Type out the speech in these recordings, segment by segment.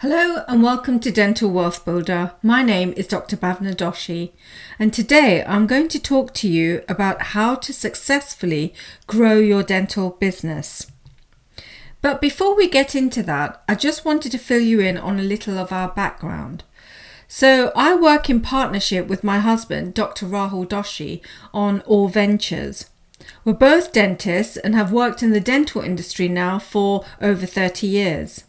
Hello and welcome to Dental Wealth Builder. My name is Dr. Bhavna Doshi, and today I'm going to talk to you about how to successfully grow your dental business. But before we get into that, I just wanted to fill you in on a little of our background. So I work in partnership with my husband, Dr. Rahul Doshi, on All Ventures. We're both dentists and have worked in the dental industry now for over 30 years.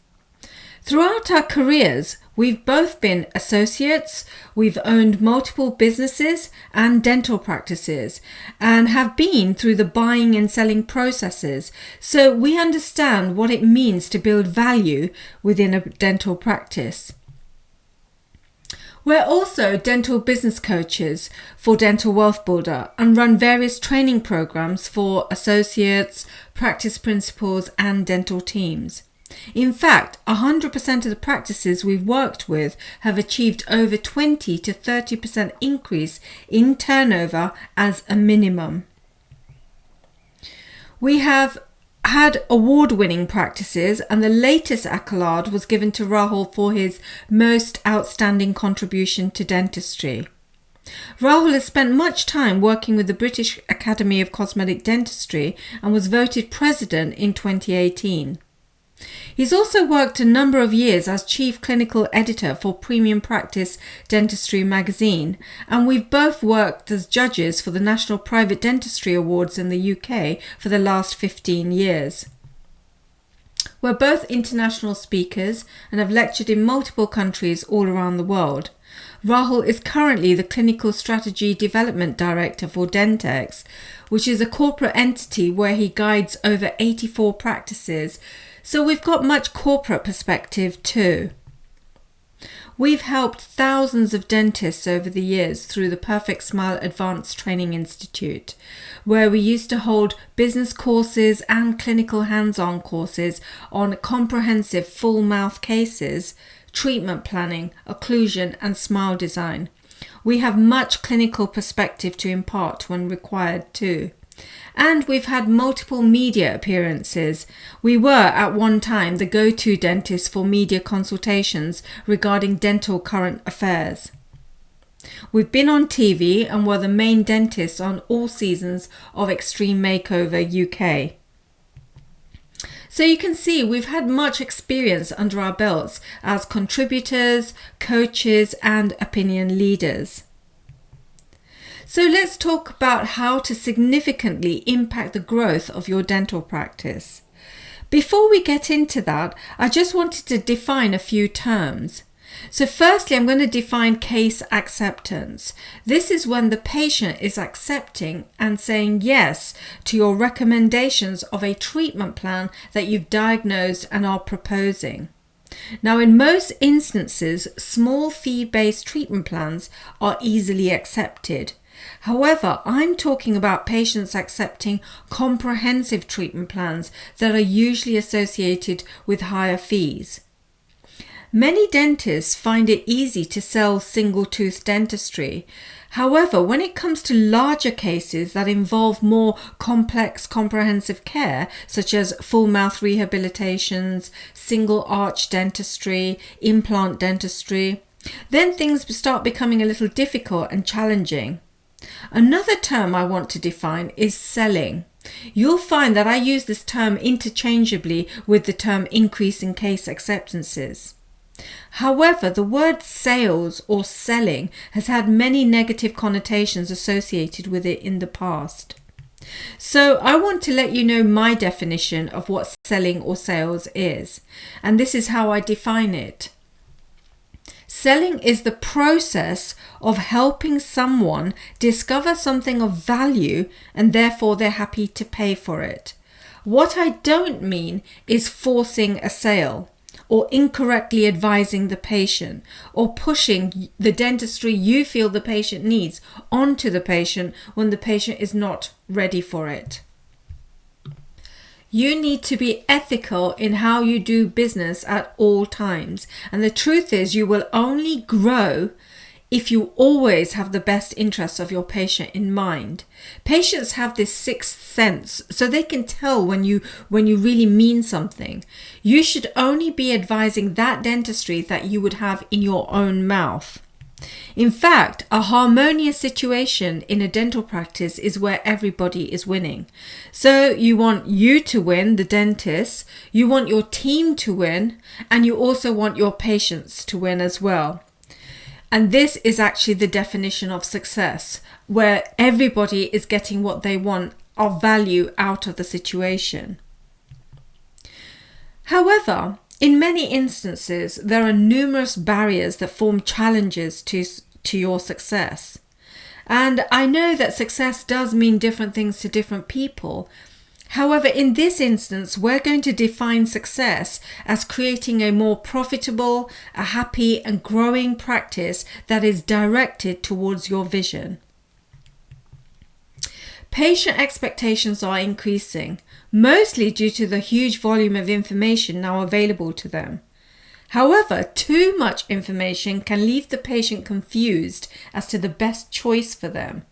Throughout our careers, we've both been associates, we've owned multiple businesses and dental practices, and have been through the buying and selling processes, so we understand what it means to build value within a dental practice. We're also dental business coaches for Dental Wealth Builder and run various training programs for associates, practice principals, and dental teams. In fact, 100% of the practices we've worked with have achieved over 20 to 30% increase in turnover as a minimum. We have had award-winning practices, and the latest accolade was given to Rahul for his most outstanding contribution to dentistry. Rahul has spent much time working with the British Academy of Cosmetic Dentistry and was voted president in 2018. He's also worked a number of years as chief clinical editor for Premium Practice Dentistry magazine, and we've both worked as judges for the National Private Dentistry Awards in the UK for the last 15 years. We're both international speakers and have lectured in multiple countries all around the world. Rahul is currently the Clinical Strategy Development Director for Dentex, which is a corporate entity where he guides over 84 practices, so we've got much corporate perspective too. We've helped thousands of dentists over the years through the Perfect Smile Advanced Training Institute, where we used to hold business courses and clinical hands-on courses on comprehensive full mouth cases, treatment planning, occlusion, and smile design. We have much clinical perspective to impart when required too. And we've had multiple media appearances. We were at one time the go-to dentist for media consultations regarding dental current affairs. We've been on TV and were the main dentists on all seasons of Extreme Makeover UK. So you can see we've had much experience under our belts as contributors, coaches, and opinion leaders. So let's talk about how to significantly impact the growth of your dental practice. Before we get into that, I just wanted to define a few terms. So firstly, I'm going to define case acceptance. This is when the patient is accepting and saying yes to your recommendations of a treatment plan that you've diagnosed and are proposing. Now, in most instances, small fee-based treatment plans are easily accepted. However, I'm talking about patients accepting comprehensive treatment plans that are usually associated with higher fees. Many dentists find it easy to sell single-tooth dentistry. However, when it comes to larger cases that involve more complex comprehensive care, such as full mouth rehabilitations, single arch dentistry, implant dentistry, then things start becoming a little difficult and challenging. Another term I want to define is selling. You'll find that I use this term interchangeably with the term increase in case acceptances. However, the word sales or selling has had many negative connotations associated with it in the past. So I want to let you know my definition of what selling or sales is, and this is how I define it. Selling is the process of helping someone discover something of value and therefore they're happy to pay for it. What I don't mean is forcing a sale or incorrectly advising the patient or pushing the dentistry you feel the patient needs onto the patient when the patient is not ready for it. You need to be ethical in how you do business at all times. And the truth is you will only grow if you always have the best interests of your patient in mind. Patients have this sixth sense, so they can tell when you really mean something. You should only be advising that dentistry that you would have in your own mouth. In fact, a harmonious situation in a dental practice is where everybody is winning. So you want you to win, the dentist, you want your team to win, and you also want your patients to win as well. And this is actually the definition of success, where everybody is getting what they want of value out of the situation. However, in many instances, there are numerous barriers that form challenges to your success. And I know that success does mean different things to different people. However, in this instance, we're going to define success as creating a more profitable, a happy and growing practice that is directed towards your vision. Patient expectations are increasing, mostly due to the huge volume of information now available to them. However, too much information can leave the patient confused as to the best choice for them.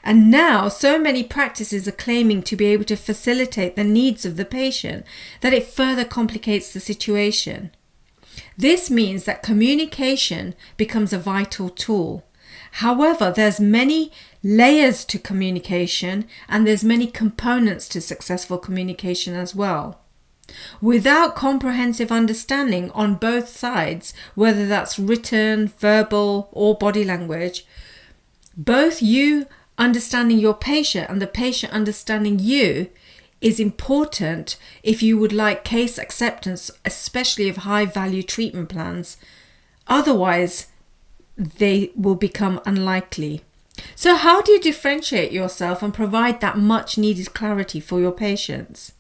And now so many practices are claiming to be able to facilitate the needs of the patient that it further complicates the situation. This means that communication becomes a vital tool. However, there's many layers to communication and there's many components to successful communication as well. Without comprehensive understanding on both sides, whether that's written, verbal, or body language, both you understanding your patient and the patient understanding you is important if you would like case acceptance, especially of high value treatment plans. Otherwise, they will become unlikely. So how do you differentiate yourself and provide that much needed clarity for your patients?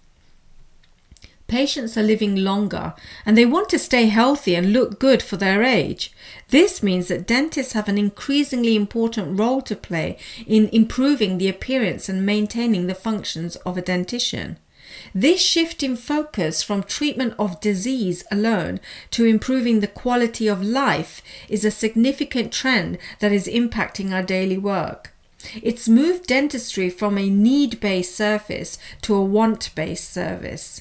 Patients are living longer and they want to stay healthy and look good for their age. This means that dentists have an increasingly important role to play in improving the appearance and maintaining the functions of a dentition. This shift in focus from treatment of disease alone to improving the quality of life is a significant trend that is impacting our daily work. It's moved dentistry from a need-based service to a want-based service.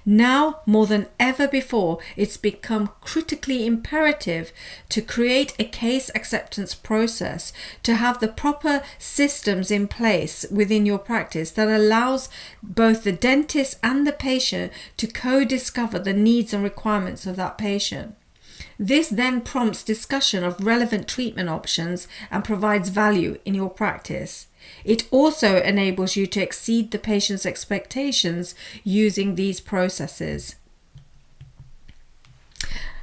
Now, more than ever before, it's become critically imperative to create a case acceptance process, to have the proper systems in place within your practice that allows both the dentist and the patient to co-discover the needs and requirements of that patient. This then prompts discussion of relevant treatment options and provides value in your practice. It also enables you to exceed the patient's expectations using these processes.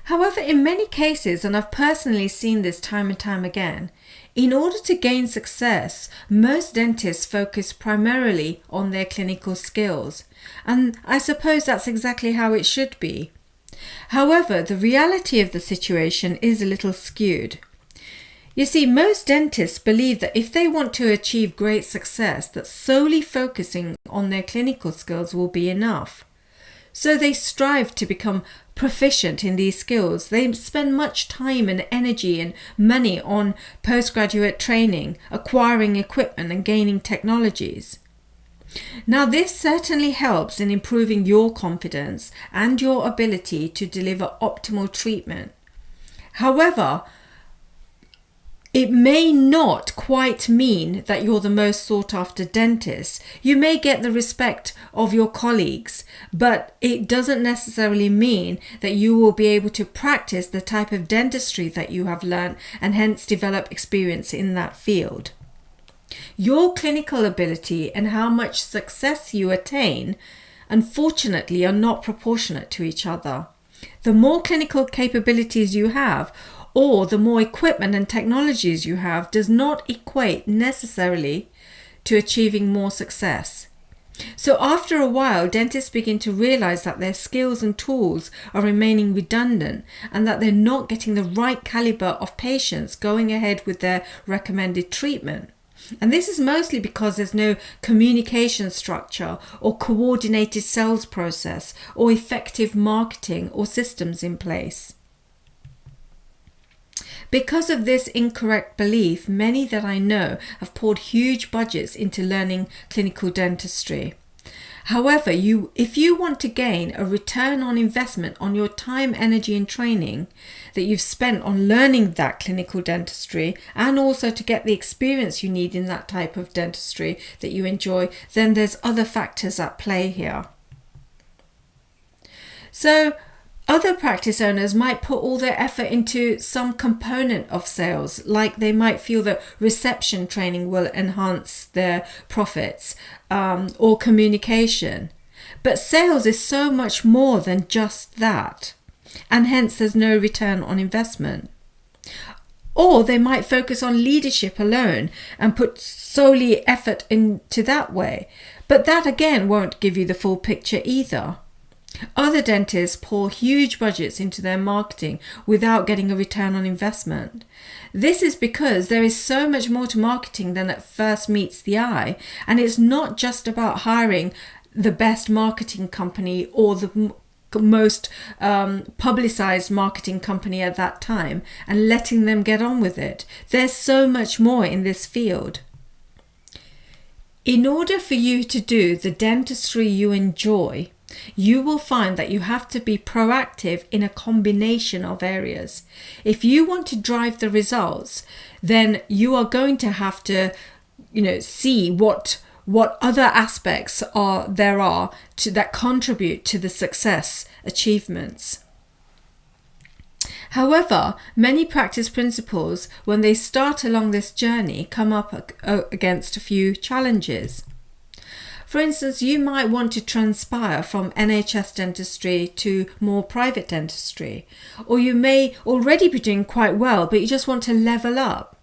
However, in many cases, and I've personally seen this time and time again, in order to gain success, most dentists focus primarily on their clinical skills. And I suppose that's exactly how it should be. However, the reality of the situation is a little skewed. You see, most dentists believe that if they want to achieve great success, that solely focusing on their clinical skills will be enough. So they strive to become proficient in these skills. They spend much time and energy and money on postgraduate training, acquiring equipment and gaining technologies. Now, this certainly helps in improving your confidence and your ability to deliver optimal treatment. However, it may not quite mean that you're the most sought after dentist. You may get the respect of your colleagues, but it doesn't necessarily mean that you will be able to practice the type of dentistry that you have learned and hence develop experience in that field. Your clinical ability and how much success you attain, unfortunately, are not proportionate to each other. The more clinical capabilities you have, or the more equipment and technologies you have, does not equate necessarily to achieving more success. So after a while, dentists begin to realize that their skills and tools are remaining redundant and that they're not getting the right caliber of patients going ahead with their recommended treatment. And this is mostly because there's no communication structure or coordinated sales process or effective marketing or systems in place. Because of this incorrect belief, many that I know have poured huge budgets into learning clinical dentistry. However, if you want to gain a return on investment on your time, energy and training that you've spent on learning that clinical dentistry, and also to get the experience you need in that type of dentistry that you enjoy, then there's other factors at play here. So other practice owners might put all their effort into some component of sales, like they might feel that reception training will enhance their profits, or communication. But sales is so much more than just that, and hence there's no return on investment. Or they might focus on leadership alone and put solely effort into that way. But that again won't give you the full picture either. Other dentists pour huge budgets into their marketing without getting a return on investment. This is because there is so much more to marketing than at first meets the eye, and it's not just about hiring the best marketing company or the most publicized marketing company at that time and letting them get on with it. There's so much more in this field. In order for you to do the dentistry you enjoy, you will find that you have to be proactive in a combination of areas. If you want to drive the results, then you are going to have to, see what other aspects there are that contribute to the success achievements. However, many practice principals, when they start along this journey, come up against a few challenges. For instance, you might want to transpire from NHS dentistry to more private dentistry, or you may already be doing quite well, but you just want to level up.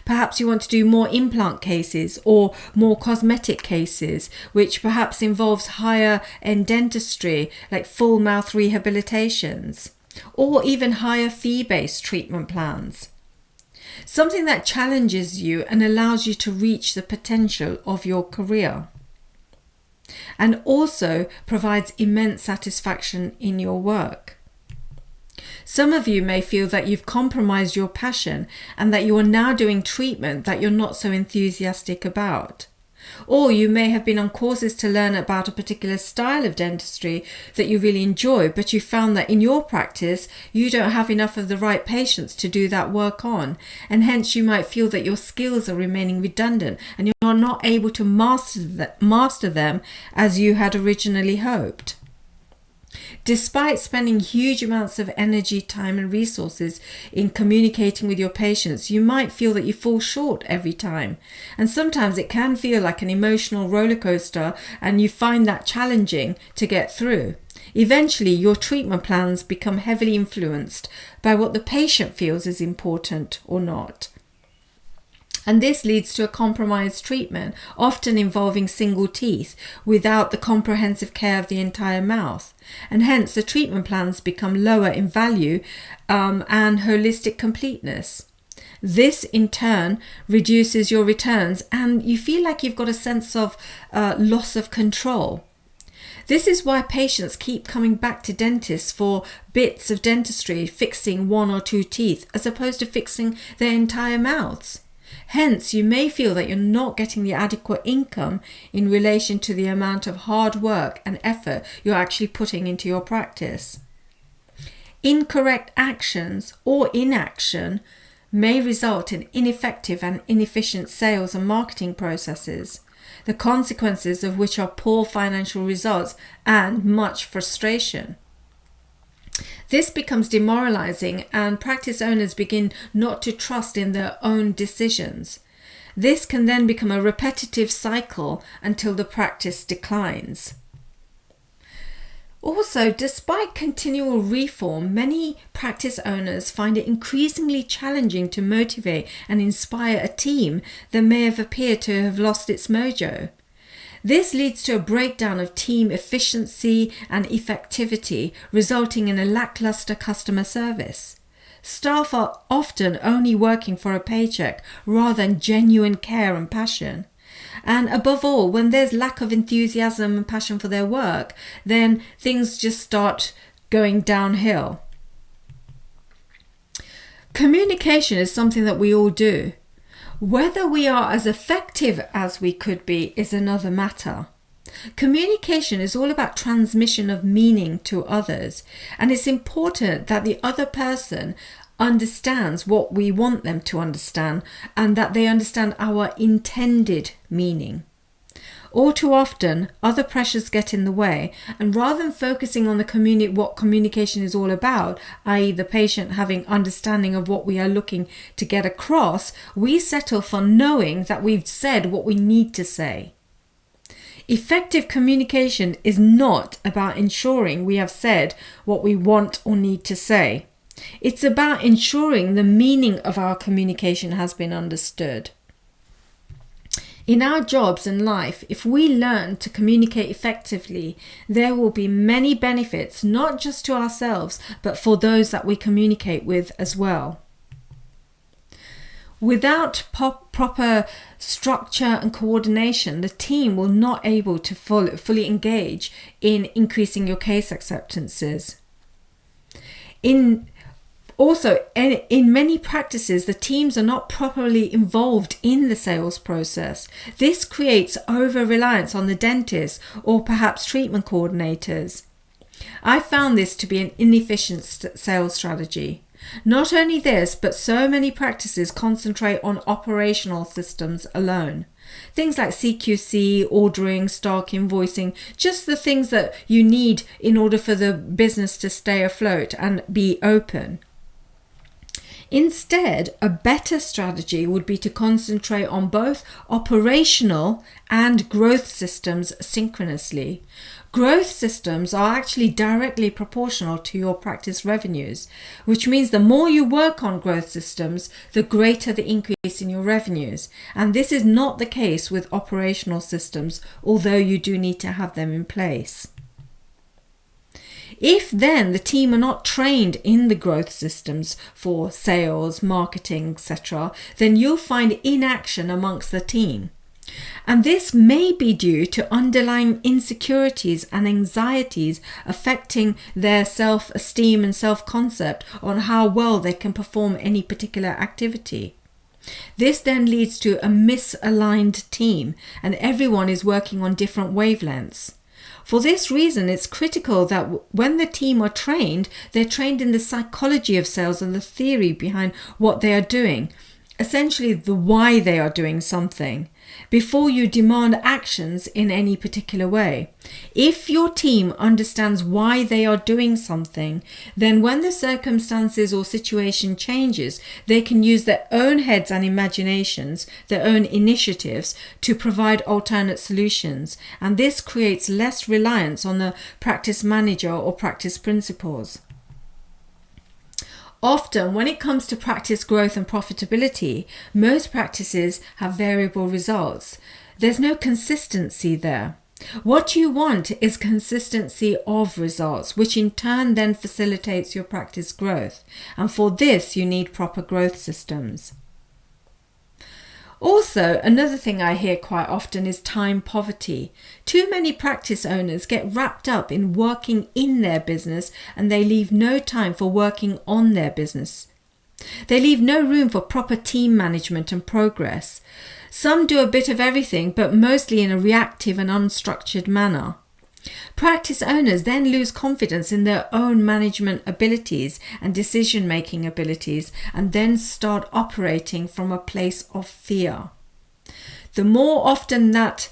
Perhaps you want to do more implant cases or more cosmetic cases, which perhaps involves higher end dentistry, like full mouth rehabilitations, or even higher fee-based treatment plans. Something that challenges you and allows you to reach the potential of your career, and also provides immense satisfaction in your work. Some of you may feel that you've compromised your passion and that you are now doing treatment that you're not so enthusiastic about. Or you may have been on courses to learn about a particular style of dentistry that you really enjoy, but you found that in your practice you don't have enough of the right patients to do that work on, and hence you might feel that your skills are remaining redundant and you're not able to master them as you had originally hoped. Despite spending huge amounts of energy, time and resources in communicating with your patients, you might feel that you fall short every time. And sometimes it can feel like an emotional roller coaster and you find that challenging to get through. Eventually, your treatment plans become heavily influenced by what the patient feels is important or not. And this leads to a compromised treatment, often involving single teeth, without the comprehensive care of the entire mouth. And hence the treatment plans become lower in value and holistic completeness. This in turn reduces your returns and you feel like you've got a sense of loss of control. This is why patients keep coming back to dentists for bits of dentistry, fixing one or two teeth, as opposed to fixing their entire mouths. Hence, you may feel that you're not getting the adequate income in relation to the amount of hard work and effort you're actually putting into your practice. Incorrect actions or inaction may result in ineffective and inefficient sales and marketing processes, the consequences of which are poor financial results and much frustration. This becomes demoralizing and practice owners begin not to trust in their own decisions. This can then become a repetitive cycle until the practice declines. Also, despite continual reform, many practice owners find it increasingly challenging to motivate and inspire a team that may have appeared to have lost its mojo. This leads to a breakdown of team efficiency and effectivity, resulting in a lackluster customer service. Staff are often only working for a paycheck rather than genuine care and passion. And above all, when there's lack of enthusiasm and passion for their work, then things just start going downhill. Communication is something that we all do. Whether we are as effective as we could be is another matter. Communication is all about transmission of meaning to others, and it's important that the other person understands what we want them to understand and that they understand our intended meaning. All too often, other pressures get in the way, and rather than focusing on what communication is all about, i.e. the patient having understanding of what we are looking to get across, we settle for knowing that we've said what we need to say. Effective communication is not about ensuring we have said what we want or need to say. It's about ensuring the meaning of our communication has been understood. In our jobs and life, if we learn to communicate effectively, there will be many benefits, not just to ourselves, but for those that we communicate with as well. Without proper structure and coordination, the team will not able to fully engage in increasing your case acceptances. In many practices, the teams are not properly involved in the sales process. This creates over-reliance on the dentist or perhaps treatment coordinators. I found this to be an inefficient sales strategy. Not only this, but so many practices concentrate on operational systems alone. Things like CQC, ordering, stock, invoicing, just the things that you need in order for the business to stay afloat and be open. Instead, a better strategy would be to concentrate on both operational and growth systems synchronously. Growth systems are actually directly proportional to your practice revenues, which means the more you work on growth systems, the greater the increase in your revenues. And this is not the case with operational systems, although you do need to have them in place. If then the team are not trained in the growth systems for sales, marketing, etc., then you'll find inaction amongst the team. And this may be due to underlying insecurities and anxieties affecting their self-esteem and self-concept on how well they can perform any particular activity. This then leads to a misaligned team, and everyone is working on different wavelengths. For this reason, it's critical that when the team are trained, they're trained in the psychology of sales and the theory behind what they are doing, essentially the why they are doing something, before you demand actions in any particular way. If your team understands why they are doing something, then when the circumstances or situation changes, they can use their own heads and imaginations, their own initiatives to provide alternate solutions, and this creates less reliance on the practice manager or practice principals. Often, when it comes to practice growth and profitability, most practices have variable results. There's no consistency there. What you want is consistency of results, which in turn then facilitates your practice growth. And for this, you need proper growth systems. Also, another thing I hear quite often is time poverty. Too many practice owners get wrapped up in working in their business and they leave no time for working on their business. They leave no room for proper team management and progress. Some do a bit of everything, but mostly in a reactive and unstructured manner. Practice owners then lose confidence in their own management abilities and decision-making abilities and then start operating from a place of fear. The more often that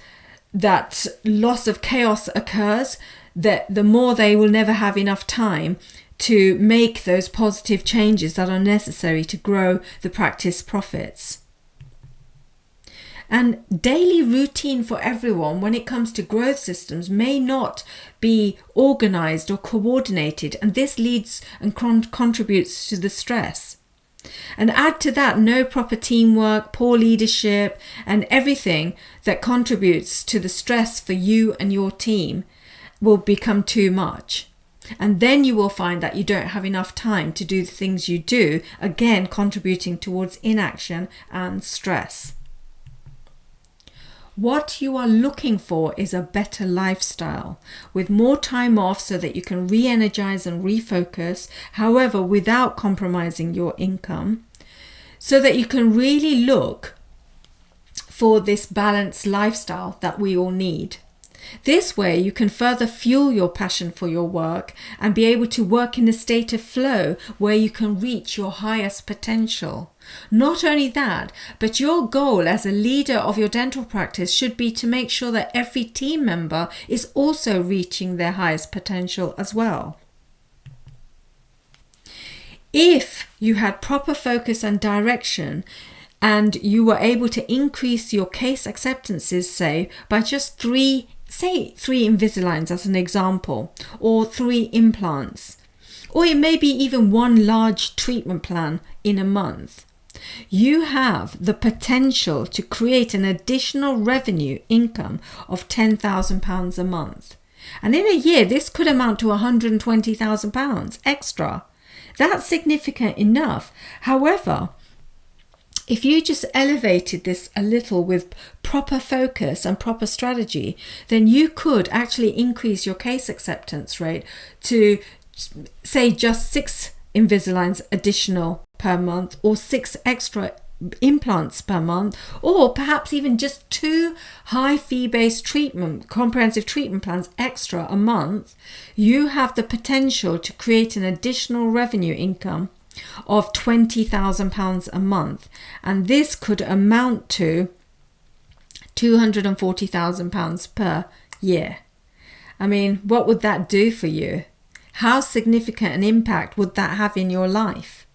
loss of chaos occurs, the more they will never have enough time to make those positive changes that are necessary to grow the practice profits. And daily routine for everyone when it comes to growth systems may not be organized or coordinated, and this leads and contributes to the stress. And add to that no proper teamwork, poor leadership, and everything that contributes to the stress for you and your team will become too much. And then you will find that you don't have enough time to do the things you do, again contributing towards inaction and stress. What you are looking for is a better lifestyle with more time off so that you can re-energize and refocus, however, without compromising your income, so that you can really look for this balanced lifestyle that we all need. This way you can further fuel your passion for your work and be able to work in a state of flow where you can reach your highest potential. Not only that, but your goal as a leader of your dental practice should be to make sure that every team member is also reaching their highest potential as well. If you had proper focus and direction, and you were able to increase your case acceptances, say, by just three Invisaligns as an example, or 3 implants, or it may be even one large treatment plan in a month, you have the potential to create an additional revenue income of £10,000 a month. And in a year, this could amount to £120,000 extra. That's significant enough. However, if you just elevated this a little with proper focus and proper strategy, then you could actually increase your case acceptance rate to, say, just 6 Invisaligns additional per month, or 6 extra implants per month, or perhaps even just 2 high fee-based comprehensive treatment plans extra a month. You have the potential to create an additional revenue income of £20,000 a month, and this could amount to £240,000 per year. I mean, what would that do for you? How significant an impact would that have in your life?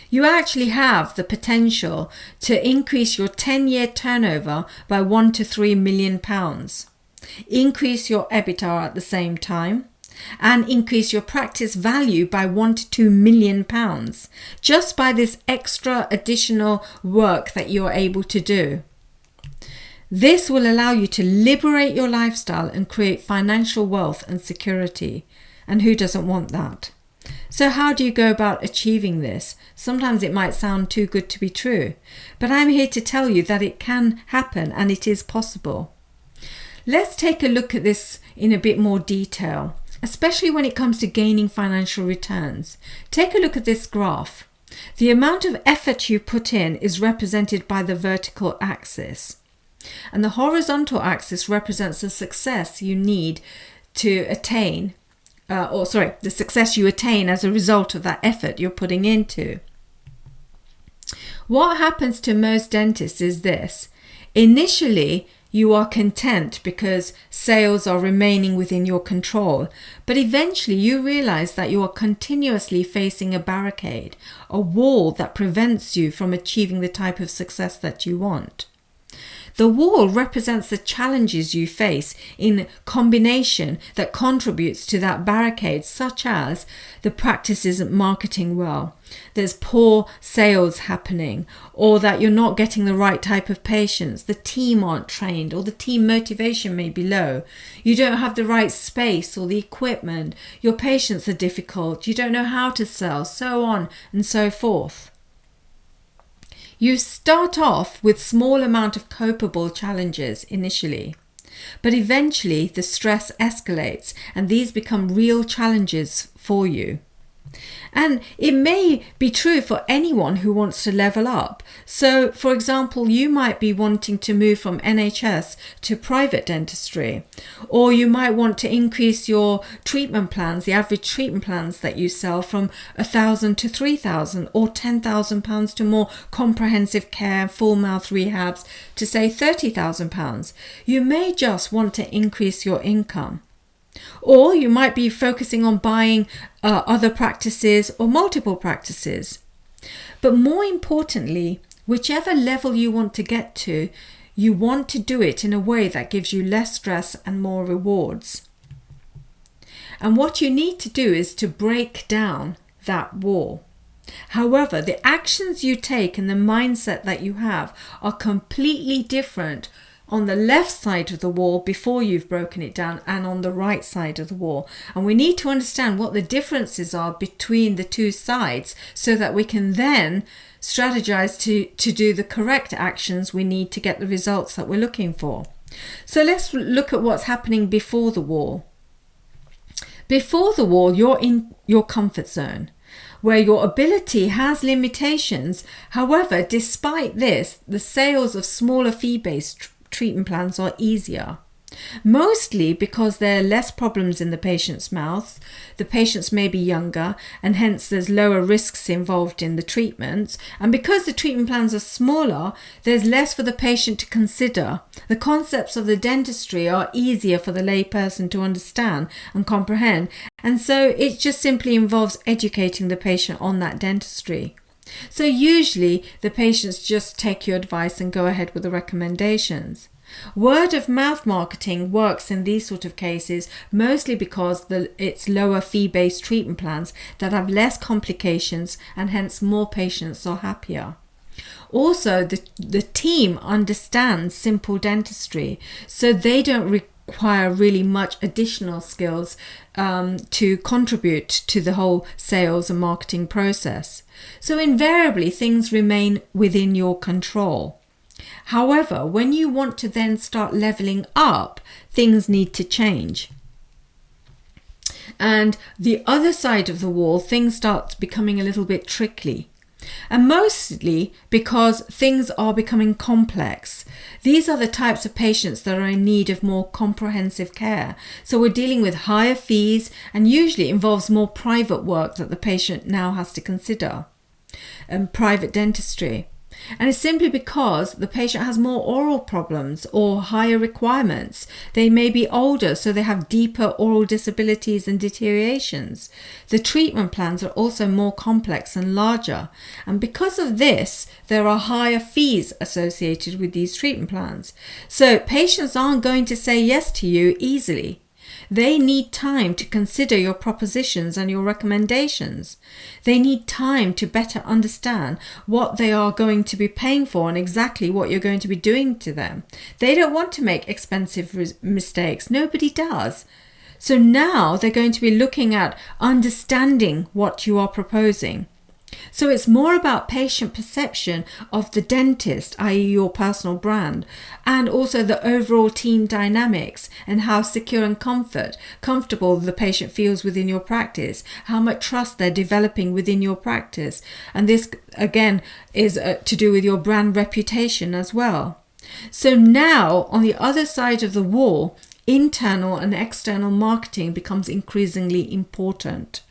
You actually have the potential to increase your 10-year turnover by £1 to £3 million, increase your EBITDA at the same time, and increase your practice value by £1 to £2 million just by this extra additional work that you're able to do. This will allow you to liberate your lifestyle and create financial wealth and security. And who doesn't want that? So how do you go about achieving this? Sometimes it might sound too good to be true, but I'm here to tell you that it can happen and it is possible. Let's take a look at this in a bit more detail, especially when it comes to gaining financial returns. Take a look at this graph. The amount of effort you put in is represented by the vertical axis, and the horizontal axis represents the success you need to attain, the success you attain as a result of that effort you're putting into. What happens to most dentists is this. Initially, you are content because sales are remaining within your control, but eventually you realize that you are continuously facing a barricade, a wall that prevents you from achieving the type of success that you want. The wall represents the challenges you face in combination that contributes to that barricade, such as the practice isn't marketing well, there's poor sales happening, or that you're not getting the right type of patients, the team aren't trained, or the team motivation may be low, you don't have the right space or the equipment, your patients are difficult, you don't know how to sell, so on and so forth. You start off with small amount of copable challenges initially, but eventually the stress escalates and these become real challenges for you. And it may be true for anyone who wants to level up. So, for example, you might be wanting to move from NHS to private dentistry, or you might want to increase your treatment plans, the average treatment plans that you sell, from £1,000 to £3,000, or £10,000 to more comprehensive care, full mouth rehabs to say £30,000. You may just want to increase your income. Or you might be focusing on buying other practices or multiple practices. But more importantly, whichever level you want to get to, you want to do it in a way that gives you less stress and more rewards. And what you need to do is to break down that wall. However, the actions you take and the mindset that you have are completely different on the left side of the wall before you've broken it down and on the right side of the wall. And we need to understand what the differences are between the two sides so that we can then strategize to do the correct actions we need to get the results that we're looking for. So let's look at what's happening before the wall. Before the wall, you're in your comfort zone, where your ability has limitations. However, despite this, the sales of smaller fee-based treatment plans are easier. Mostly because there are less problems in the patient's mouth, the patients may be younger, and hence there's lower risks involved in the treatments. And because the treatment plans are smaller, there's less for the patient to consider. The concepts of the dentistry are easier for the layperson to understand and comprehend, and so it just simply involves educating the patient on that dentistry. So usually the patients just take your advice and go ahead with the recommendations. Word of mouth marketing works in these sort of cases mostly because it's lower fee-based treatment plans that have less complications, and hence more patients are happier. Also, the team understands simple dentistry, so they don't require really much additional skills to contribute to the whole sales and marketing process. So invariably things remain within your control. However, when you want to then start leveling up, things need to change. And the other side of the wall, things start becoming a little bit tricky. And mostly because things are becoming complex. These are the types of patients that are in need of more comprehensive care. So we're dealing with higher fees, and usually involves more private work that the patient now has to consider. Private dentistry. And it's simply because the patient has more oral problems or higher requirements. They may be older, so they have deeper oral disabilities and deteriorations. The treatment plans are also more complex and larger. And because of this, there are higher fees associated with these treatment plans. So patients aren't going to say yes to you easily. They need time to consider your propositions and your recommendations. They need time to better understand what they are going to be paying for and exactly what you're going to be doing to them. They don't want to make expensive mistakes. Nobody does. So now they're going to be looking at understanding what you are proposing. So it's more about patient perception of the dentist, i.e. your personal brand, and also the overall team dynamics and how secure and comfortable the patient feels within your practice, how much trust they're developing within your practice. And this, again, is to do with your brand reputation as well. So now, on the other side of the wall, internal and external marketing becomes increasingly important.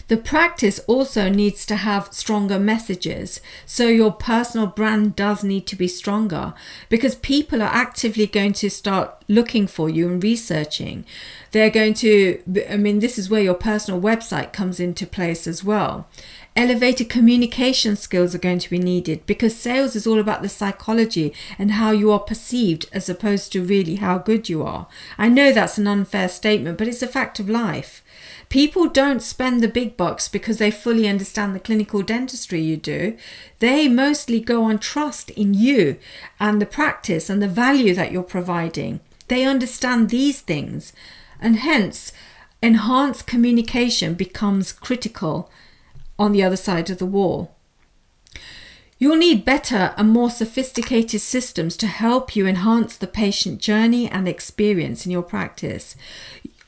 The practice also needs to have stronger messages. So your personal brand does need to be stronger, because people are actively going to start looking for you and researching. They're going to, this is where your personal website comes into place as well. Elevated communication skills are going to be needed, because sales is all about the psychology and how you are perceived as opposed to really how good you are. I know that's an unfair statement, but it's a fact of life. People don't spend the big bucks because they fully understand the clinical dentistry you do. They mostly go on trust in you and the practice and the value that you're providing. They understand these things, and hence enhanced communication becomes critical on the other side of the wall. You'll need better and more sophisticated systems to help you enhance the patient journey and experience in your practice.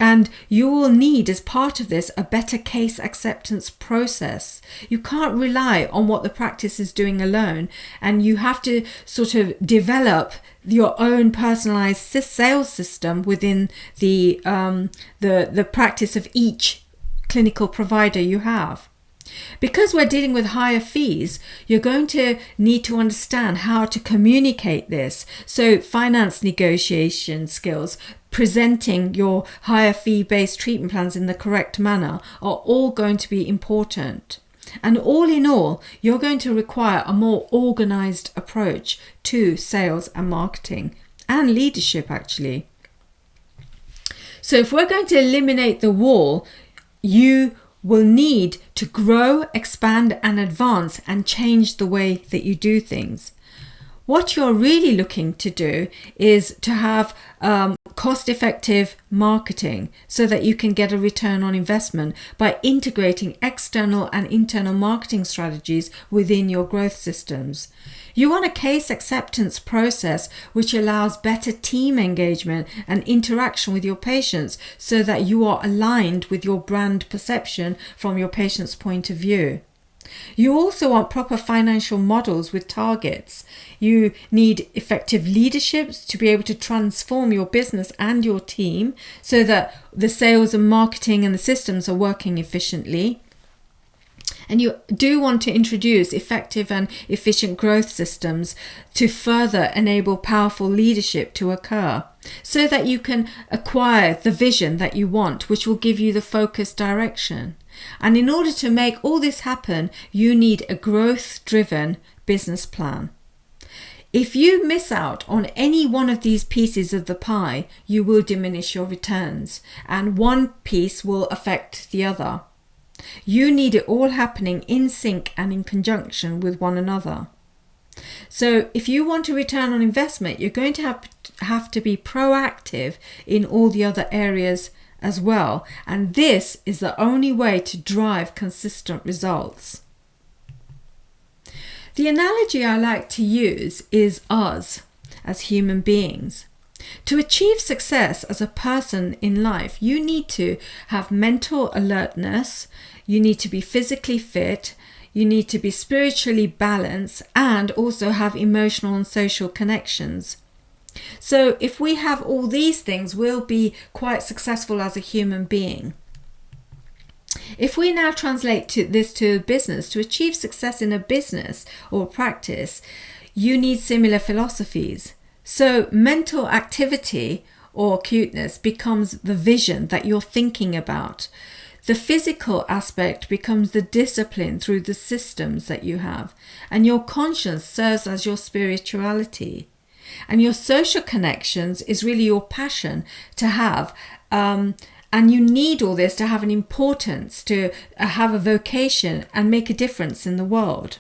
And you will need, as part of this, a better case acceptance process. You can't rely on what the practice is doing alone, and you have to sort of develop your own personalized sales system within the practice of each clinical provider you have. Because we're dealing with higher fees, you're going to need to understand how to communicate this. So finance negotiation skills, presenting your higher fee-based treatment plans in the correct manner are all going to be important. And all in all, you're going to require a more organized approach to sales and marketing and leadership, actually. So if we're going to eliminate the wall, you will need to grow, expand and advance and change the way that you do things. What you're really looking to do is to have cost-effective marketing so that you can get a return on investment by integrating external and internal marketing strategies within your growth systems. You want a case acceptance process which allows better team engagement and interaction with your patients so that you are aligned with your brand perception from your patient's point of view. You also want proper financial models with targets. You need effective leadership to be able to transform your business and your team so that the sales and marketing and the systems are working efficiently. And you do want to introduce effective and efficient growth systems to further enable powerful leadership to occur so that you can acquire the vision that you want, which will give you the focused direction. And in order to make all this happen, you need a growth-driven business plan. If you miss out on any one of these pieces of the pie, you will diminish your returns, and one piece will affect the other. You need it all happening in sync and in conjunction with one another. So if you want a return on investment, you're going to have to be proactive in all the other areas as well. And this is the only way to drive consistent results. The analogy I like to use is us as human beings. To achieve success as a person in life, you need to have mental alertness, you need to be physically fit, you need to be spiritually balanced, and also have emotional and social connections. So if we have all these things, we'll be quite successful as a human being. If we now translate this to business, to achieve success in a business or practice, you need similar philosophies. So mental activity or acuteness becomes the vision that you're thinking about. The physical aspect becomes the discipline through the systems that you have. And your conscience serves as your spirituality. And your social connections is really your passion to have. And you need all this to have an importance, to have a vocation and make a difference in the world.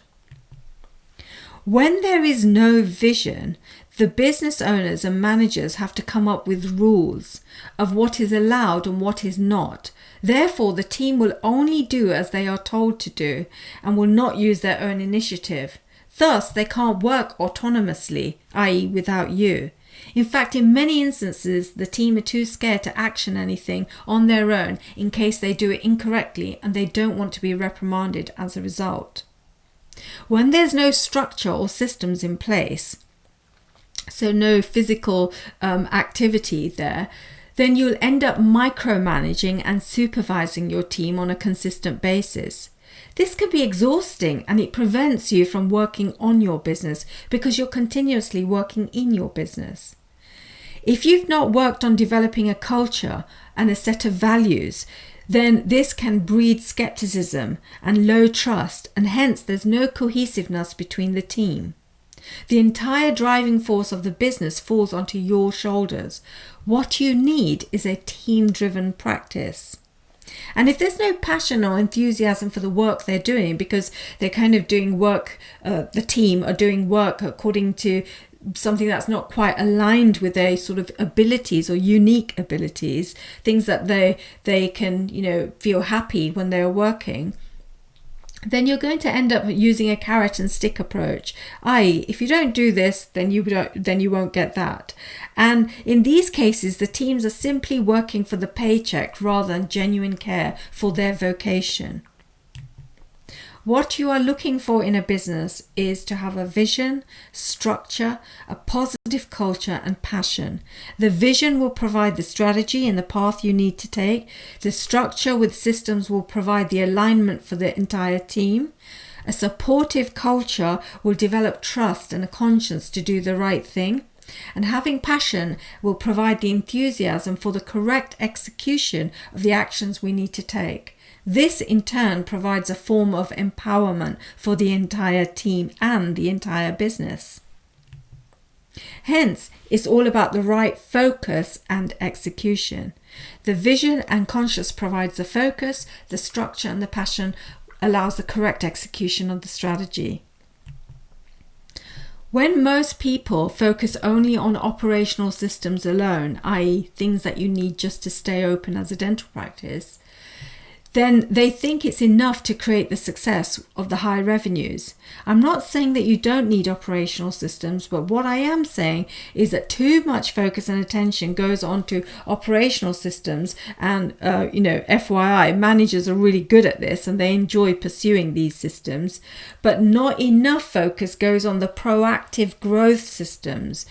When there is no vision, the business owners and managers have to come up with rules of what is allowed and what is not. Therefore, the team will only do as they are told to do and will not use their own initiative. Thus, they can't work autonomously, i.e. without you. In fact, in many instances, the team are too scared to action anything on their own in case they do it incorrectly and they don't want to be reprimanded as a result. When there's no structure or systems in place, so no physical activity there, then you'll end up micromanaging and supervising your team on a consistent basis. This can be exhausting and it prevents you from working on your business because you're continuously working in your business. If you've not worked on developing a culture and a set of values, then this can breed skepticism and low trust, and hence there's no cohesiveness between the team. The entire driving force of the business falls onto your shoulders. What you need is a team-driven practice. And if there's no passion or enthusiasm for the work they're doing, because they're kind of doing work, the team are doing work according to something that's not quite aligned with their sort of abilities or unique abilities, things that they can, feel happy when they're working, then you're going to end up using a carrot and stick approach. i.e., if you don't do this, then you won't get that. And in these cases, the teams are simply working for the paycheck rather than genuine care for their vocation. What you are looking for in a business is to have a vision, structure, a positive culture, and passion. The vision will provide the strategy and the path you need to take. The structure with systems will provide the alignment for the entire team. A supportive culture will develop trust and a conscience to do the right thing. And having passion will provide the enthusiasm for the correct execution of the actions we need to take. This in turn provides a form of empowerment for the entire team and the entire business. Hence, it's all about the right focus and execution. The vision and conscience provides the focus, the structure and the passion allows the correct execution of the strategy. When most people focus only on operational systems alone, i.e. things that you need just to stay open as a dental practice, then they think it's enough to create the success of the high revenues. I'm not saying that you don't need operational systems, but what I am saying is that too much focus and attention goes on to operational systems, and FYI, managers are really good at this and they enjoy pursuing these systems, but not enough focus goes on the proactive growth systems,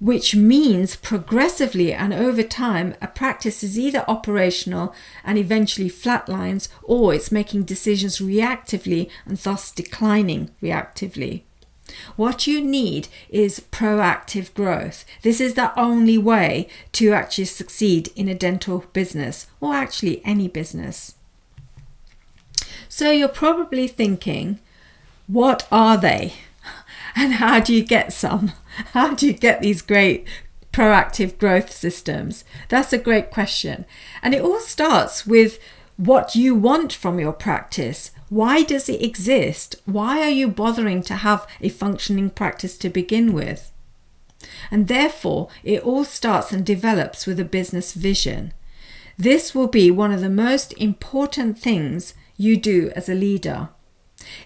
which means progressively and over time, a practice is either operational and eventually flatlines, or it's making decisions reactively and thus declining reactively. What you need is proactive growth. This is the only way to actually succeed in a dental business, or actually any business. So you're probably thinking, what are they? And how do you get some? How do you get these great proactive growth systems? That's a great question. And it all starts with what you want from your practice. Why does it exist? Why are you bothering to have a functioning practice to begin with? And therefore, it all starts and develops with a business vision. This will be one of the most important things you do as a leader.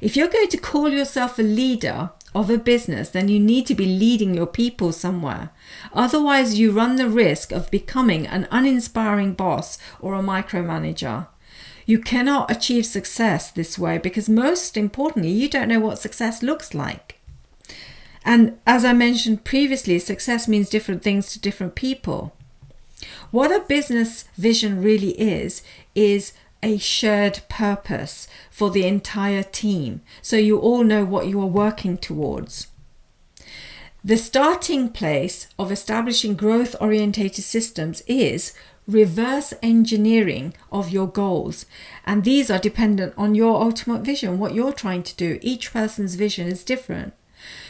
If you're going to call yourself a leader of a business, then you need to be leading your people somewhere. Otherwise, you run the risk of becoming an uninspiring boss or a micromanager. You cannot achieve success this way because, most importantly, you don't know what success looks like. And as I mentioned previously, success means different things to different people. What a business vision really is a shared purpose for the entire team, so you all know what you are working towards. The starting place of establishing growth-orientated systems is reverse engineering of your goals, and these are dependent on your ultimate vision, what you're trying to do. Each person's vision is different.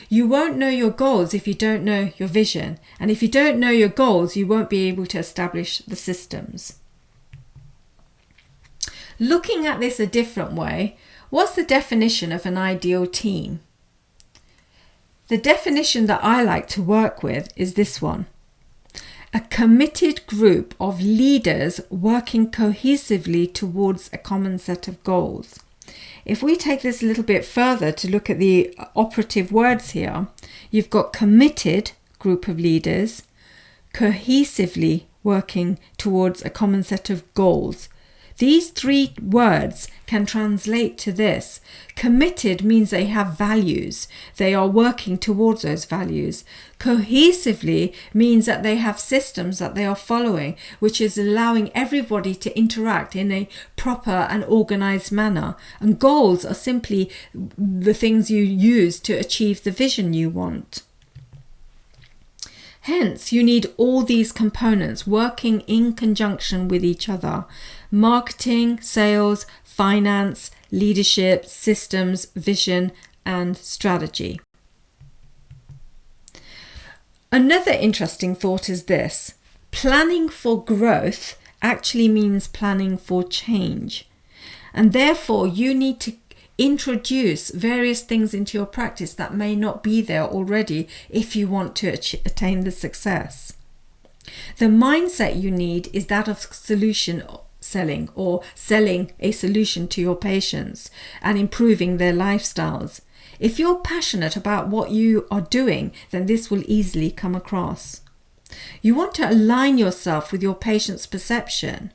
You won't know your goals if you don't know your vision, and if you don't know your goals, you won't be able to establish the systems. Looking at this a different way, what's the definition of an ideal team? The definition that I like to work with is this one: a committed group of leaders working cohesively towards a common set of goals. If we take this a little bit further to look at the operative words here, you've got committed group of leaders, cohesively working towards a common set of goals. These three words can translate to this. Committed means they have values. They are working towards those values. Cohesively means that they have systems that they are following, which is allowing everybody to interact in a proper and organized manner. And goals are simply the things you use to achieve the vision you want. Hence, you need all these components working in conjunction with each other: marketing, sales, finance, leadership, systems, vision, and strategy. Another interesting thought is this: planning for growth actually means planning for change. And therefore, you need to introduce various things into your practice that may not be there already if you want to attain the success. The mindset you need is that of solution selling, or selling a solution to your patients and improving their lifestyles. If you're passionate about what you are doing, then this will easily come across. You want to align yourself with your patient's perception.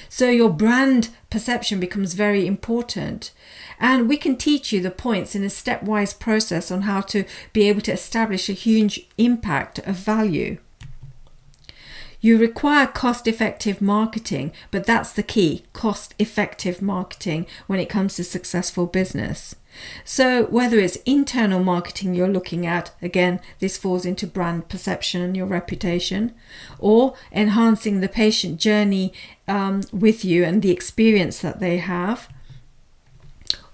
So your brand perception becomes very important. And we can teach you the points in a stepwise process on how to be able to establish a huge impact of value. You require cost-effective marketing, but that's the key: cost-effective marketing when it comes to successful business. So whether it's internal marketing you're looking at, again, this falls into brand perception and your reputation, or enhancing the patient journey with you and the experience that they have,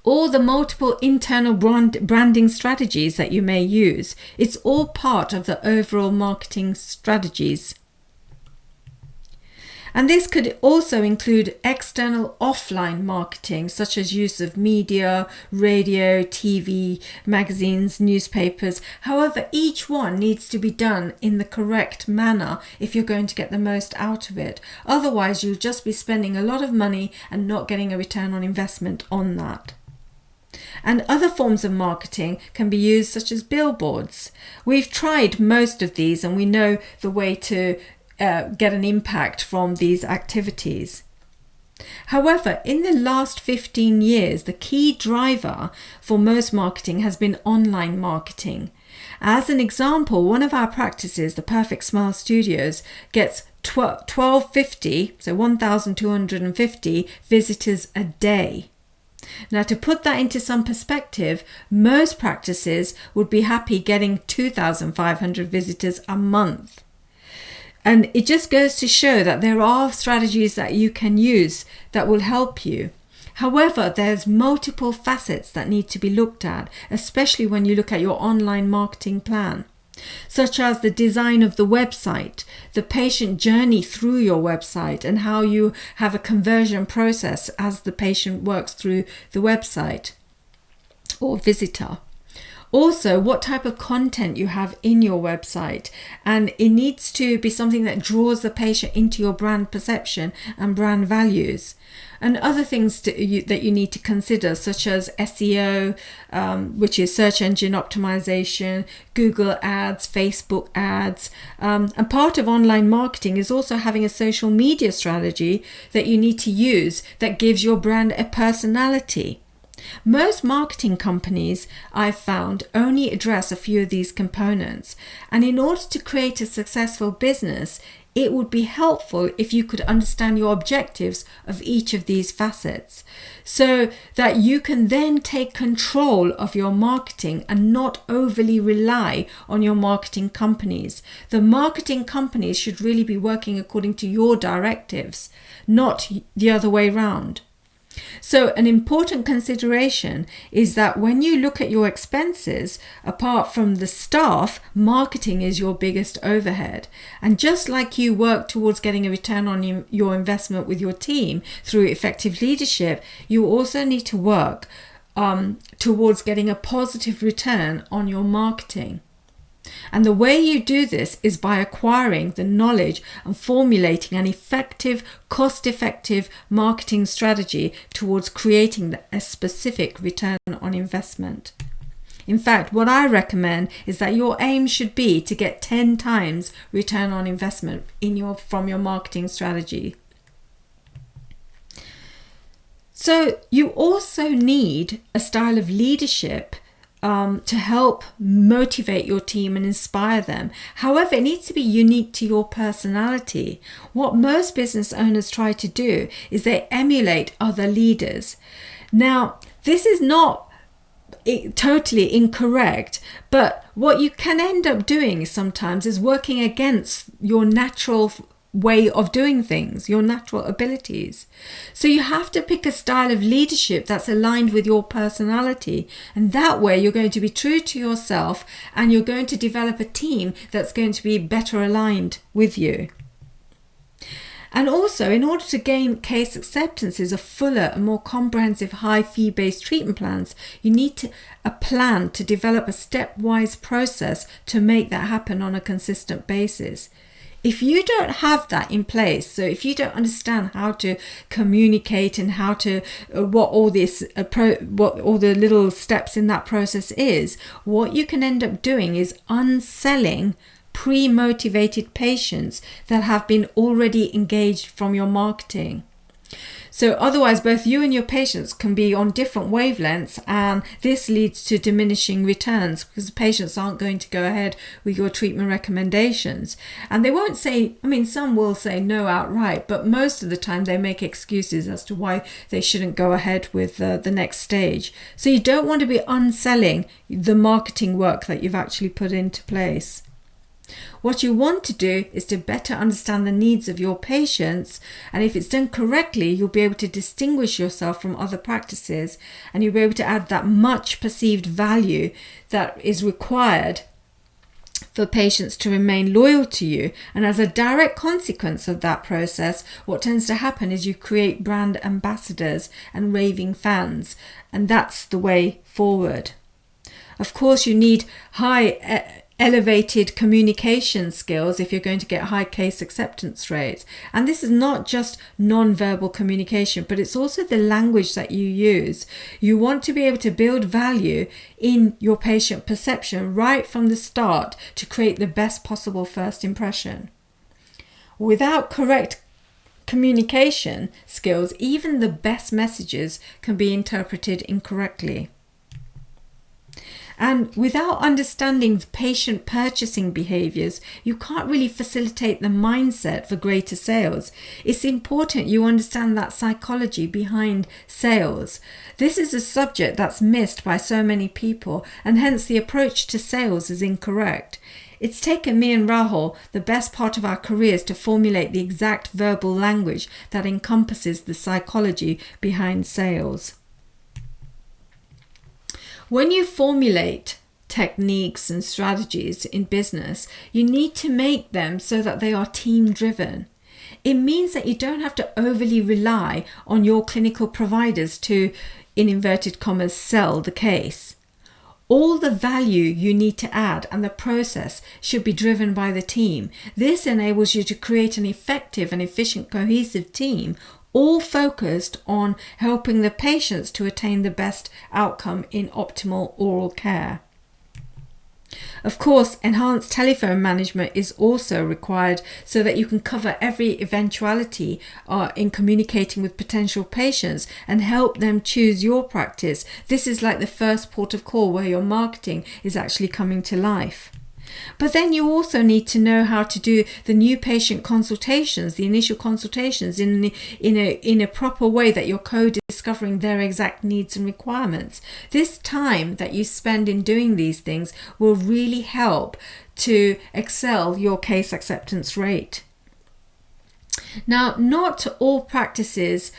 or the multiple internal branding strategies that you may use. It's all part of the overall marketing strategies. And this could also include external offline marketing, such as use of media, radio, TV, magazines, newspapers. However, each one needs to be done in the correct manner if you're going to get the most out of it. Otherwise, you'll just be spending a lot of money and not getting a return on investment on that. And other forms of marketing can be used, such as billboards. We've tried most of these and we know the way to get an impact from these activities. However, in the last 15 years, the key driver for most marketing has been online marketing. As an example, one of our practices, the Perfect Smile Studios, gets 1,250 visitors a day. Now, to put that into some perspective, most practices would be happy getting 2,500 visitors a month. And it just goes to show that there are strategies that you can use that will help you. However, there's multiple facets that need to be looked at, especially when you look at your online marketing plan, such as the design of the website, the patient journey through your website, and how you have a conversion process as the patient works through the website or visitor. Also, what type of content you have in your website, and it needs to be something that draws the patient into your brand perception and brand values. And other things that you need to consider, such as SEO, which is search engine optimization, Google ads, Facebook ads. And part of online marketing is also having a social media strategy that you need to use that gives your brand a personality. Most marketing companies, I've found, only address a few of these components. And in order to create a successful business, it would be helpful if you could understand your objectives of each of these facets, so that you can then take control of your marketing and not overly rely on your marketing companies. The marketing companies should really be working according to your directives, not the other way around. So an important consideration is that when you look at your expenses, apart from the staff, marketing is your biggest overhead. And just like you work towards getting a return on your investment with your team through effective leadership, you also need to work towards getting a positive return on your marketing. And the way you do this is by acquiring the knowledge and formulating an effective, cost-effective marketing strategy towards creating a specific return on investment. In fact, what I recommend is that your aim should be to get 10 times return on investment from your marketing strategy. So you also need a style of leadership to help motivate your team and inspire them. However, it needs to be unique to your personality. What most business owners try to do is they emulate other leaders. Now, this is not totally incorrect, but what you can end up doing sometimes is working against your natural way of doing things, your natural abilities. So you have to pick a style of leadership that's aligned with your personality, and that way you're going to be true to yourself and you're going to develop a team that's going to be better aligned with you. And also, in order to gain case acceptances of fuller and more comprehensive high fee-based treatment plans, you need a plan to develop a stepwise process to make that happen on a consistent basis. If you don't have that in place, so if you don't understand how to communicate and how to what all the little steps in that process is, what you can end up doing is unselling pre-motivated patients that have been already engaged from your marketing. So otherwise, both you and your patients can be on different wavelengths, and this leads to diminishing returns because the patients aren't going to go ahead with your treatment recommendations. And they won't say, some will say no outright, but most of the time they make excuses as to why they shouldn't go ahead with the next stage. So you don't want to be unselling the marketing work that you've actually put into place. What you want to do is to better understand the needs of your patients, and if it's done correctly, you'll be able to distinguish yourself from other practices, and you'll be able to add that much perceived value that is required for patients to remain loyal to you. And as a direct consequence of that process, what tends to happen is you create brand ambassadors and raving fans, and that's the way forward. Of course, you need high elevated communication skills if you're going to get high case acceptance rates. And this is not just non-verbal communication, but it's also the language that you use. You want to be able to build value in your patient perception right from the start to create the best possible first impression. Without correct communication skills, even the best messages can be interpreted incorrectly. And without understanding patient purchasing behaviors, you can't really facilitate the mindset for greater sales. It's important you understand that psychology behind sales. This is a subject that's missed by so many people, and hence the approach to sales is incorrect. It's taken me and Rahul the best part of our careers to formulate the exact verbal language that encompasses the psychology behind sales. When you formulate techniques and strategies in business, you need to make them so that they are team driven. It means that you don't have to overly rely on your clinical providers to, in inverted commas, sell the case. All the value you need to add and the process should be driven by the team. This enables you to create an effective and efficient cohesive team, all focused on helping the patients to attain the best outcome in optimal oral care. Of course, enhanced telephone management is also required so that you can cover every eventuality in communicating with potential patients and help them choose your practice. This is like the first port of call where your marketing is actually coming to life. But then you also need to know how to do the new patient consultations, the initial consultations in a proper way that you're co-discovering their exact needs and requirements. This time that you spend in doing these things will really help to excel your case acceptance rate. Now, not all practices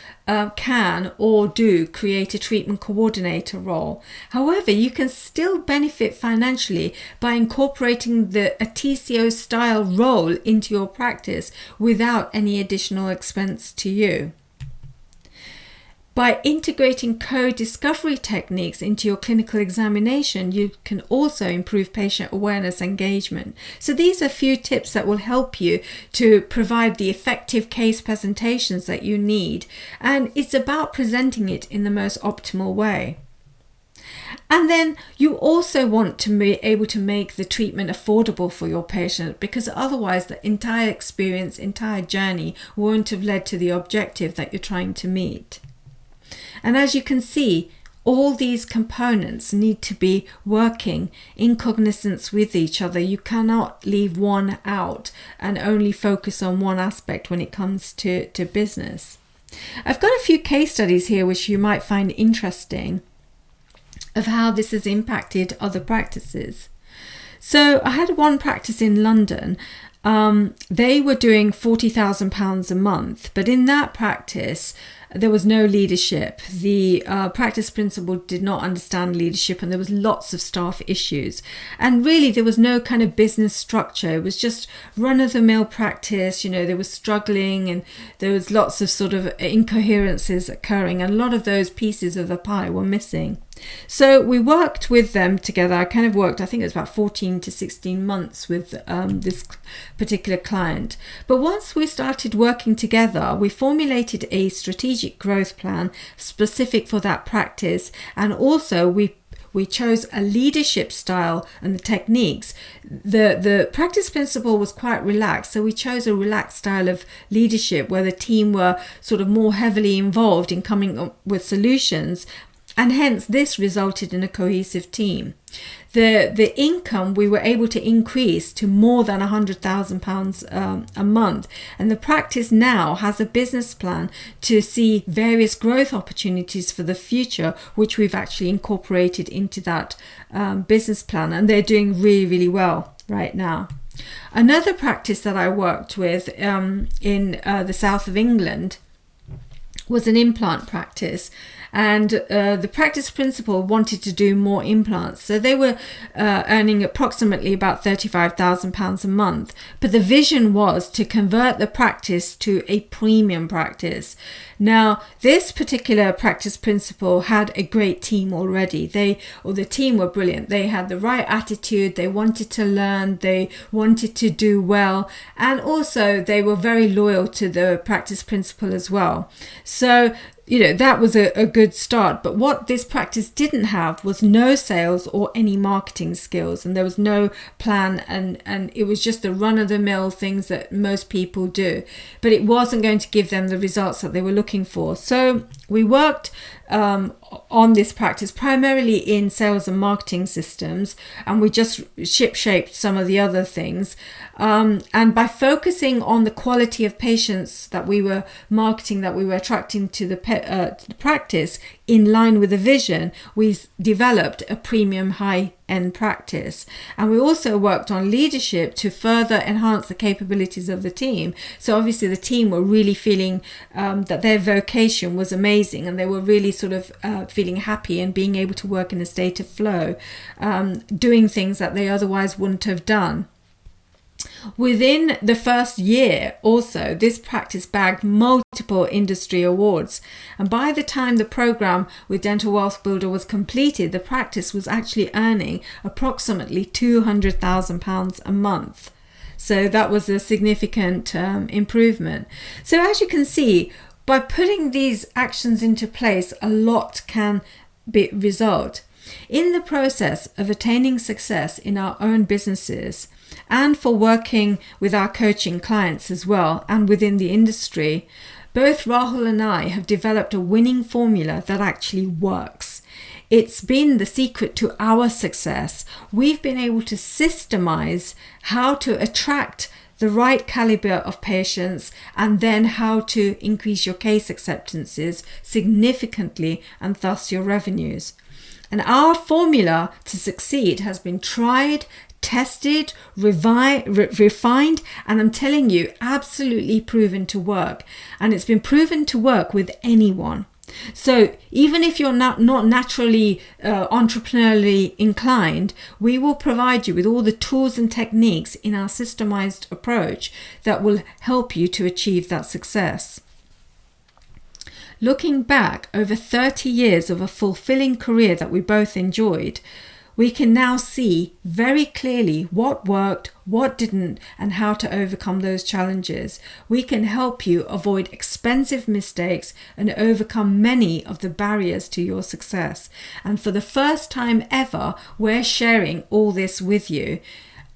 can or do create a treatment coordinator role. However, you can still benefit financially by incorporating a TCO style role into your practice without any additional expense to you. By integrating co-discovery techniques into your clinical examination, you can also improve patient awareness and engagement. So these are a few tips that will help you to provide the effective case presentations that you need. And it's about presenting it in the most optimal way. And then you also want to be able to make the treatment affordable for your patient, because otherwise the entire experience, entire journey won't have led to the objective that you're trying to meet. And as you can see, all these components need to be working in cognizance with each other. You cannot leave one out and only focus on one aspect when it comes to business. I've got a few case studies here which you might find interesting of how this has impacted other practices. So I had one practice in London. They were doing £40,000 a month, but in that practice, there was no leadership. The practice principal did not understand leadership, and there was lots of staff issues. And really, there was no kind of business structure. It was just run-of-the-mill practice. You know, they were struggling, and there was lots of sort of incoherences occurring, and a lot of those pieces of the pie were missing. So we worked with them together. I kind of worked, I think it was about 14 to 16 months with this particular client. But once we started working together, we formulated a strategic growth plan specific for that practice. And also we chose a leadership style and the techniques. The practice principal was quite relaxed, so we chose a relaxed style of leadership where the team were sort of more heavily involved in coming up with solutions. And hence this resulted in a cohesive team. The income we were able to increase to more than £100,000 a month. And the practice now has a business plan to see various growth opportunities for the future, which we've actually incorporated into that business plan. And they're doing really, really well right now. Another practice that I worked with in the south of England was an implant practice. and the practice principal wanted to do more implants. So they were earning approximately about £35,000 a month. But the vision was to convert the practice to a premium practice. Now, this particular practice principal had a great team already. The team were brilliant. They had the right attitude. They wanted to learn. They wanted to do well. And also they were very loyal to the practice principal as well. So, that was a good start. But what this practice didn't have was no sales or any marketing skills. And there was no plan. And it was just the run-of-the-mill things that most people do. But it wasn't going to give them the results that they were looking for. So we worked on this practice primarily in sales and marketing systems. And we just ship-shaped some of the other things. And by focusing on the quality of patients that we were marketing, that we were attracting to the practice in line with the vision, we developed a premium high-end practice. And we also worked on leadership to further enhance the capabilities of the team. So obviously the team were really feeling that their vocation was amazing, and they were really sort of feeling happy and being able to work in a state of flow, doing things that they otherwise wouldn't have done. Within the first year also, this practice bagged multiple industry awards. And by the time the program with Dental Wealth Builder was completed, the practice was actually earning approximately £200,000 a month. So that was a significant improvement. So as you can see, by putting these actions into place, a lot can result. In the process of attaining success in our own businesses, and for working with our coaching clients as well, and within the industry, both Rahul and I have developed a winning formula that actually works. It's been the secret to our success. We've been able to systemize how to attract the right caliber of patients, and then how to increase your case acceptances significantly, and thus your revenues. And our formula to succeed has been tried, tested, refined, and I'm telling you, absolutely proven to work. And it's been proven to work with anyone. So even if you're not naturally entrepreneurially inclined, we will provide you with all the tools and techniques in our systemized approach that will help you to achieve that success. Looking back over 30 years of a fulfilling career that we both enjoyed, we can now see very clearly what worked, what didn't, and how to overcome those challenges. We can help you avoid expensive mistakes and overcome many of the barriers to your success. And for the first time ever, we're sharing all this with you.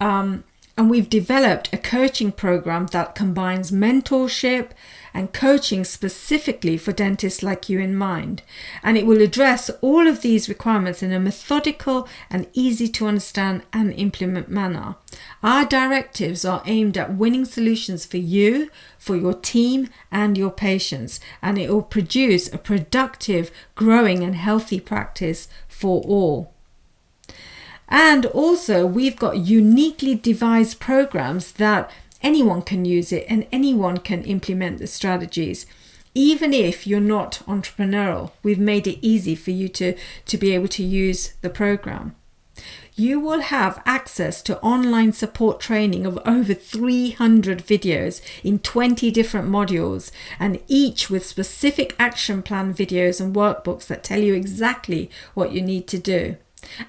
And we've developed a coaching program that combines mentorship and coaching specifically for dentists like you in mind. And it will address all of these requirements in a methodical and easy to understand and implement manner. Our directives are aimed at winning solutions for you, for your team and your patients, and it will produce a productive, growing and healthy practice for all. And also we've got uniquely devised programs that anyone can use it and anyone can implement the strategies. Even if you're not entrepreneurial, we've made it easy for you to be able to use the program. You will have access to online support training of over 300 videos in 20 different modules, and each with specific action plan videos and workbooks that tell you exactly what you need to do.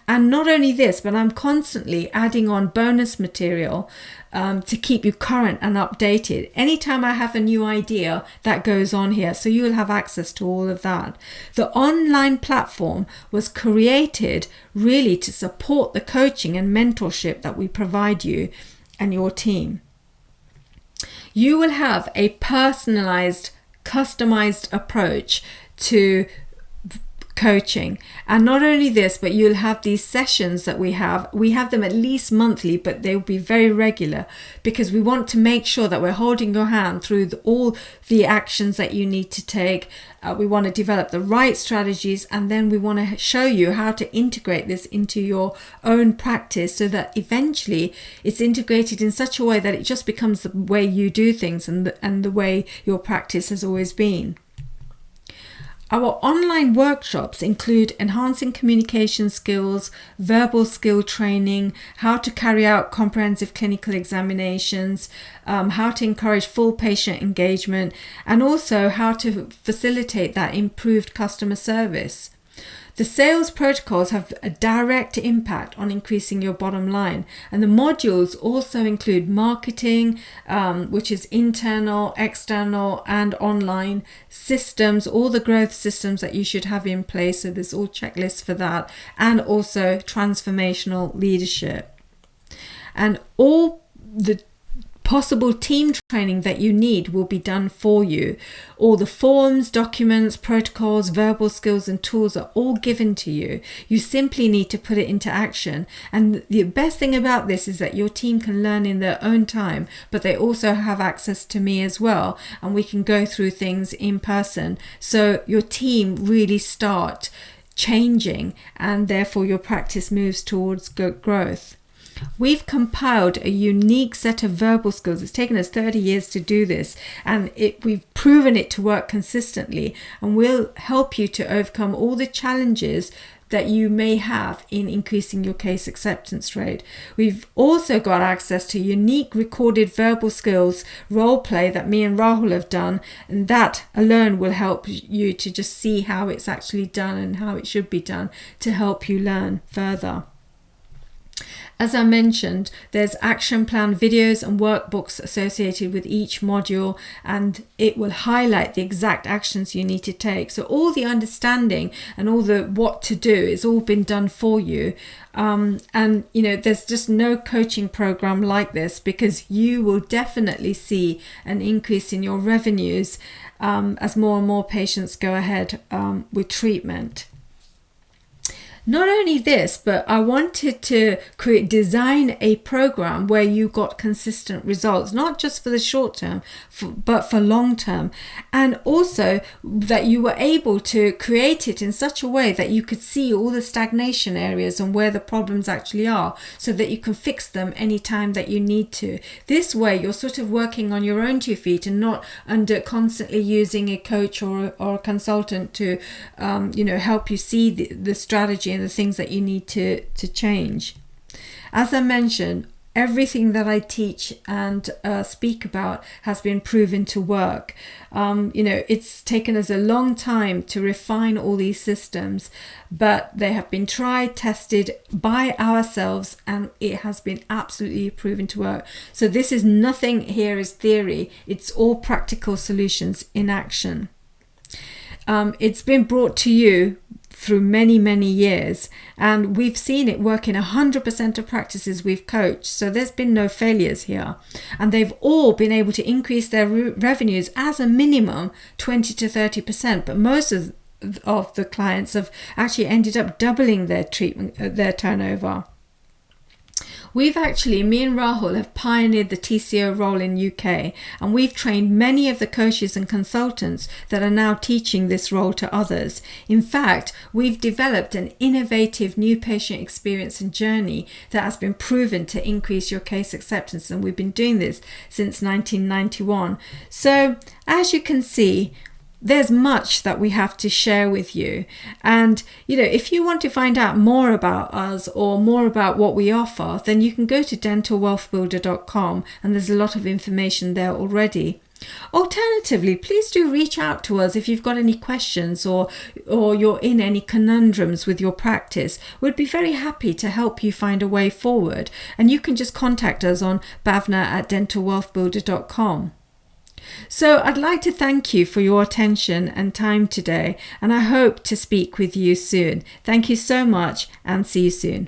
And not only this, but I'm constantly adding on bonus material to keep you current and updated. Anytime I have a new idea, that goes on here, so you will have access to all of that. The online platform was created really to support the coaching and mentorship that we provide you and your team. You will have a personalized, customized approach to coaching. And not only this, but you'll have these sessions that we have them at least monthly, but they'll be very regular, because we want to make sure that we're holding your hand through all the actions that you need to take. We want to develop the right strategies, and then we want to show you how to integrate this into your own practice, so that eventually it's integrated in such a way that it just becomes the way you do things and the way your practice has always been. Our online workshops include enhancing communication skills, verbal skill training, how to carry out comprehensive clinical examinations, how to encourage full patient engagement, and also how to facilitate that improved customer service. The sales protocols have a direct impact on increasing your bottom line, and the modules also include marketing, which is internal, external, and online systems, all the growth systems that you should have in place. So there's all checklists for that, and also transformational leadership. And all the possible team training that you need will be done for you. All the forms, documents, protocols, verbal skills and tools are all given to you. You simply need to put it into action. And the best thing about this is that your team can learn in their own time, but they also have access to me as well, and we can go through things in person. So your team really start changing, and therefore your practice moves towards growth. We've compiled a unique set of verbal skills. It's taken us 30 years to do this, and we've proven it to work consistently, and will help you to overcome all the challenges that you may have in increasing your case acceptance rate. We've also got access to unique recorded verbal skills role play that me and Rahul have done, and that alone will help you to just see how it's actually done and how it should be done to help you learn further. As I mentioned, there's action plan videos and workbooks associated with each module, and it will highlight the exact actions you need to take. So all the understanding and all the what to do is all been done for you. And there's just no coaching program like this, because you will definitely see an increase in your revenues as more and more patients go ahead with treatment. Not only this, but I wanted to design a program where you got consistent results, not just for the short term, but for long term. And also that you were able to create it in such a way that you could see all the stagnation areas and where the problems actually are, so that you can fix them anytime that you need to. This way, you're sort of working on your own 2 feet and not under constantly using a coach or a consultant to, help you see the strategy and the things that you need to change. As I mentioned, everything that I teach and speak about has been proven to work. It's taken us a long time to refine all these systems, but they have been tried, tested by ourselves, and it has been absolutely proven to work. So this is nothing here is theory. It's all practical solutions in action. It's been brought to you through many, many years, and we've seen it work in 100% of practices we've coached. So there's been no failures here, and they've all been able to increase their revenues as a minimum 20 to 30%, but most of the clients have actually ended up doubling their turnover. We've actually, me and Rahul have pioneered the TCO role in UK, and we've trained many of the coaches and consultants that are now teaching this role to others. In fact, we've developed an innovative new patient experience and journey that has been proven to increase your case acceptance, and we've been doing this since 1991. So, as you can see, there's much that we have to share with you. And, if you want to find out more about us or more about what we offer, then you can go to dentalwealthbuilder.com, and there's a lot of information there already. Alternatively, please do reach out to us if you've got any questions or you're in any conundrums with your practice. We'd be very happy to help you find a way forward. And you can just contact us on bhavna@dentalwealthbuilder.com. So I'd like to thank you for your attention and time today, and I hope to speak with you soon. Thank you so much, and see you soon.